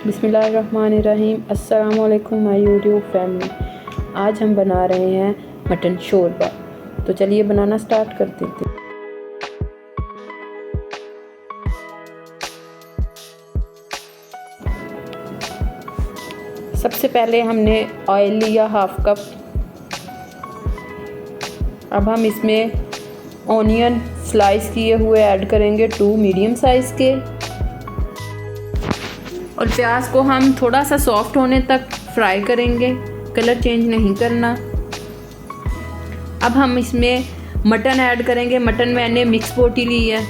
बिस्मिल्लाहिर्रहमानिर्रहीम। अस्सलाम वालेकुम माय यूट्यूब फैमिली। आज हम बना रहे हैं मटन शोरबा। तो चलिए बनाना स्टार्ट कर देते हैं। सबसे पहले हमने ऑयल लिया हाफ कप। अब हम इसमें ऑनियन स्लाइस किए हुए ऐड करेंगे 2 मीडियम साइज़ के, और प्याज को हम थोड़ा सा सॉफ्ट होने तक फ्राई करेंगे, कलर चेंज नहीं करना। अब हम इसमें मटन ऐड करेंगे। मटन मैंने मिक्स बोटी ली है।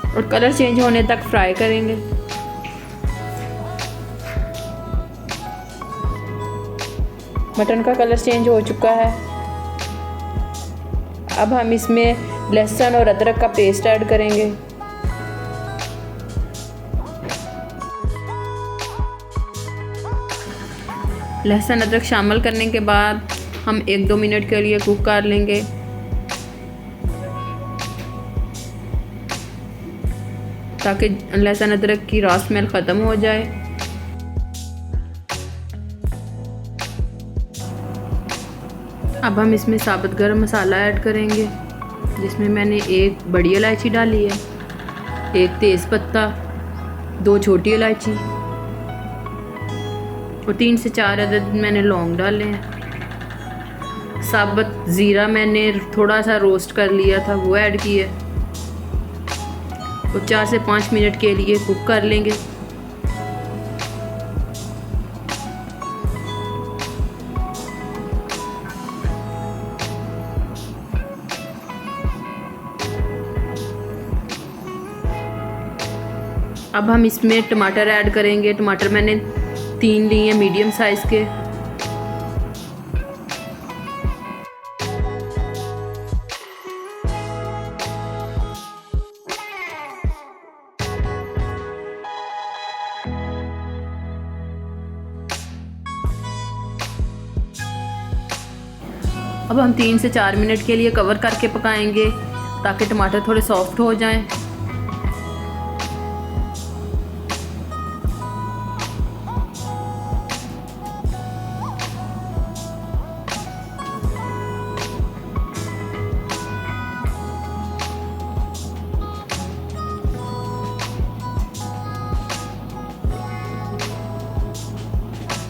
और कलर चेंज होने तक फ्राई करेंगे। मटन का कलर चेंज हो चुका है। अब हम इसमें लहसुन और अदरक का पेस्ट ऐड करेंगे। लहसुन अदरक शामिल करने के बाद हम 1-2 मिनट के लिए कुक कर लेंगे, ताकि लहसुन अदरक की रॉ स्मेल ख़त्म हो जाए। अब हम इसमें साबुत गरम मसाला ऐड करेंगे, जिसमें मैंने 1 बड़ी इलायची डाली है, 1 तेज़ पत्ता, 2 छोटी इलायची और 3 से 4 अदद मैंने लौंग डाले हैं। साबुत ज़ीरा मैंने थोड़ा सा रोस्ट कर लिया था, वो ऐड किया और 4 से 5 मिनट के लिए कुक कर लेंगे। अब हम इसमें टमाटर ऐड करेंगे। टमाटर मैंने 3 लिए हैं मीडियम साइज़ के। अब हम 3 से 4 मिनट के लिए कवर करके पकाएंगे, ताकि टमाटर थोड़े सॉफ्ट हो जाएं।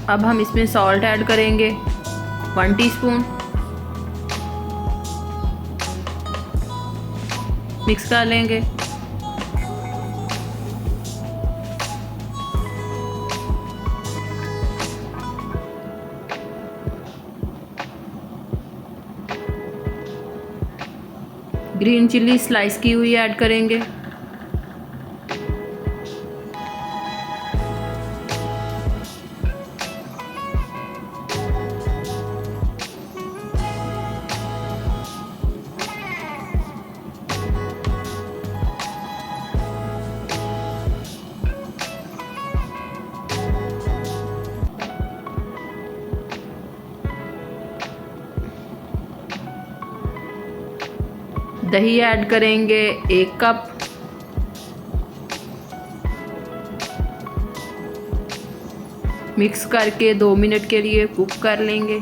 अब हम इसमें सॉल्ट ऐड करेंगे 1 टीस्पून। मिक्स कर लेंगे। ग्रीन चिल्ली स्लाइस की हुई ऐड करेंगे। दही ऐड करेंगे 1 कप। मिक्स करके 2 मिनट के लिए कुक कर लेंगे।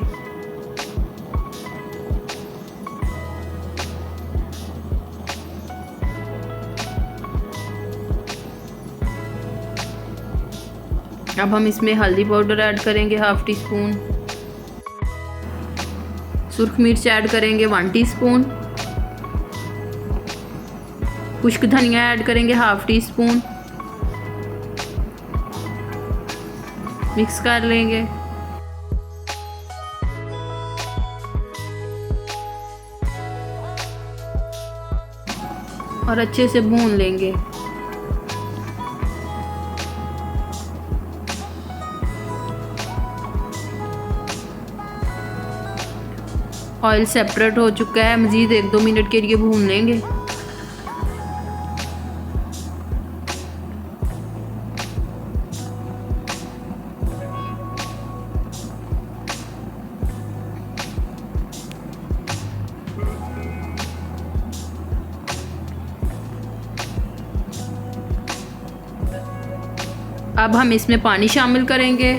अब हम इसमें हल्दी पाउडर ऐड करेंगे 1/2 टीस्पून। सुर्ख मिर्च ऐड करेंगे 1 टीस्पून। खुश्क धनिया ऐड करेंगे 1/2 टीस्पून। मिक्स कर लेंगे। और अच्छे से भून लेंगे। ऑयल सेपरेट हो चुका है, मज़ीद 1-2 मिनट के लिए भून लेंगे। अब हम इसमें पानी शामिल करेंगे।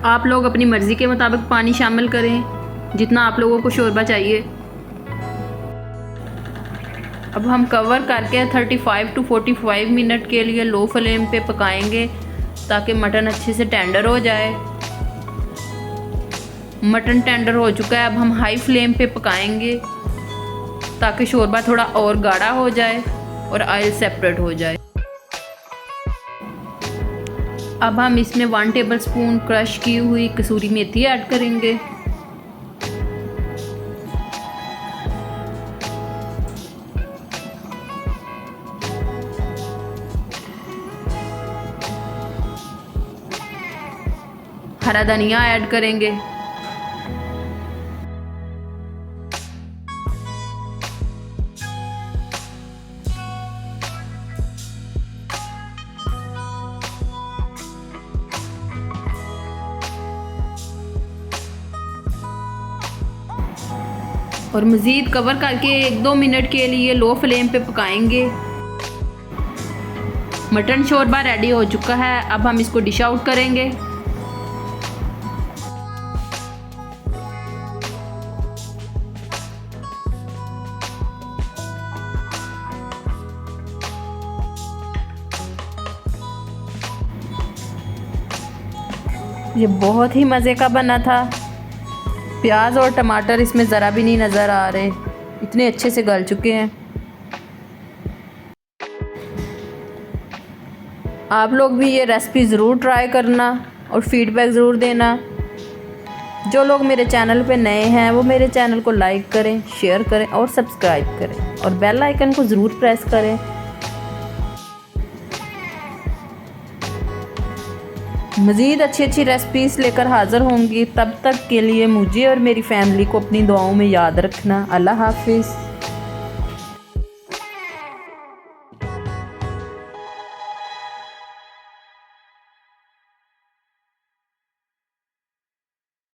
आप लोग अपनी मर्ज़ी के मुताबिक पानी शामिल करें, जितना आप लोगों को शोरबा चाहिए। अब हम कवर करके 35 to 45 मिनट के लिए लो फ्लेम पे पकाएंगे ताकि मटन अच्छे से टेंडर हो जाए। मटन टेंडर हो चुका है, अब हम हाई फ्लेम पे पकाएंगे ताकि शोरबा थोड़ा और गाढ़ा हो जाए और ऑयल सेपरेट हो जाए। अब हम इसमें 1 टेबलस्पून क्रश की हुई कसूरी मेथी ऐड करेंगे। हरा धनिया ऐड करेंगे। और मज़ीद कवर करके 1-2 मिनट के लिए लो फ्लेम पे पकाएंगे। मटन शोरबा रेडी हो चुका है, अब हम इसको डिश आउट करेंगे। ये बहुत ही मज़े का बना था। प्याज और टमाटर इसमें ज़रा भी नहीं नज़र आ रहे, इतने अच्छे से गल चुके हैं। आप लोग भी ये रेसिपी ज़रूर ट्राई करना और फीडबैक ज़रूर देना। जो लोग मेरे चैनल पे नए हैं वो मेरे चैनल को लाइक करें, शेयर करें और सब्सक्राइब करें और बेल आइकन को ज़रूर प्रेस करें। मज़ीद अच्छी रेसिपीज़ लेकर हाज़िर होंगी। तब तक के लिए मुझे और मेरी फैमिली को अपनी दुआओं में याद रखना। अल्लाह हाफिज़।